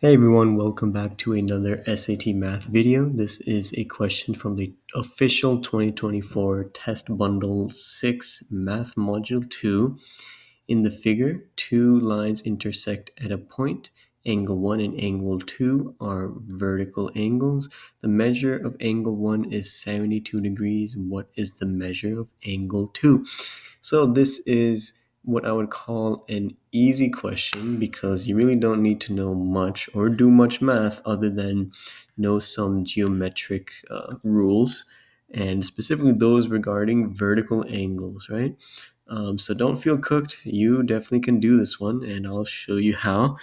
Hey everyone, welcome back to another SAT math video. This is a question from the official 2024 Test Bundle 6 Math Module 2. In the figure, two lines intersect at a point. Angle 1 and angle 2 are vertical angles. The measure of angle 1 is 72 degrees. What is the measure of angle 2? So this is what I would call an easy question because you really don't need to know much or do much math other than know some geometric rules and specifically those regarding vertical angles, right? So don't feel cooked. You definitely can do this one, and I'll show you how.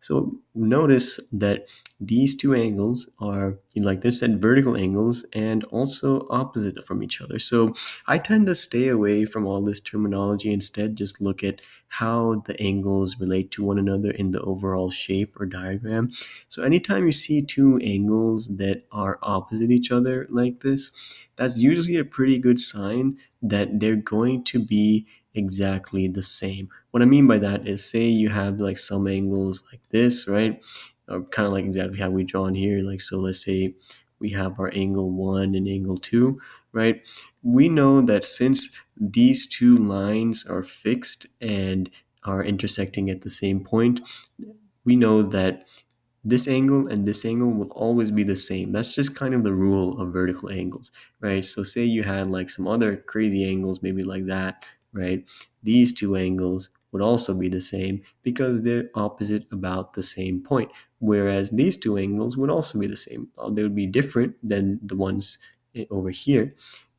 So notice that these two angles are, like this said, vertical angles and also opposite from each other. So I tend to stay away from all this terminology. Instead, just look at how the angles relate to one another in the overall shape or diagram. So anytime you see two angles that are opposite each other like this, that's usually a pretty good sign that they're going to be exactly the same. What I mean by that is, say you have like some angles like this, right? Or kind of like exactly how we drawn here. Like, so let's say we have our angle 1 and angle 2, right? We know that since these two lines are fixed and are intersecting at the same point, we know that this angle and this angle will always be the same. That's just kind of the rule of vertical angles, right? So say you had like some other crazy angles, maybe like that, right? These two angles would also be the same because they're opposite about the same point. Whereas these two angles would also be the same. They would be different than the ones over here,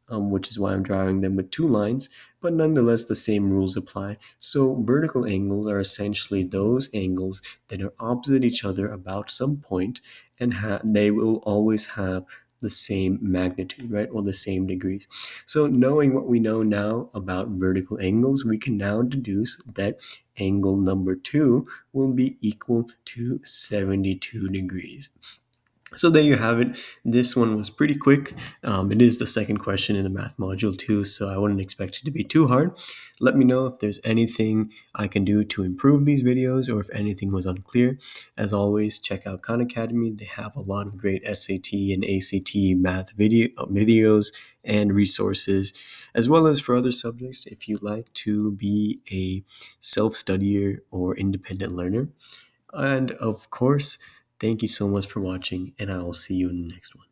which is why I'm drawing them with two lines, but nonetheless the same rules apply. So vertical angles are essentially those angles that are opposite each other about some point, and they will always have the same magnitude, right, or the same degrees. So knowing what we know now about vertical angles, we can now deduce that angle number 2 will be equal to 72 degrees. So there you have it. This one was pretty quick. It is the second question in the math module too, so I wouldn't expect it to be too hard. Let me know if there's anything I can do to improve these videos or if anything was unclear. As always, check out Khan Academy. They have a lot of great SAT and ACT math videos and resources, as well as for other subjects if you'd like to be a self-studier or independent learner. And of course, thank you so much for watching, and I will see you in the next one.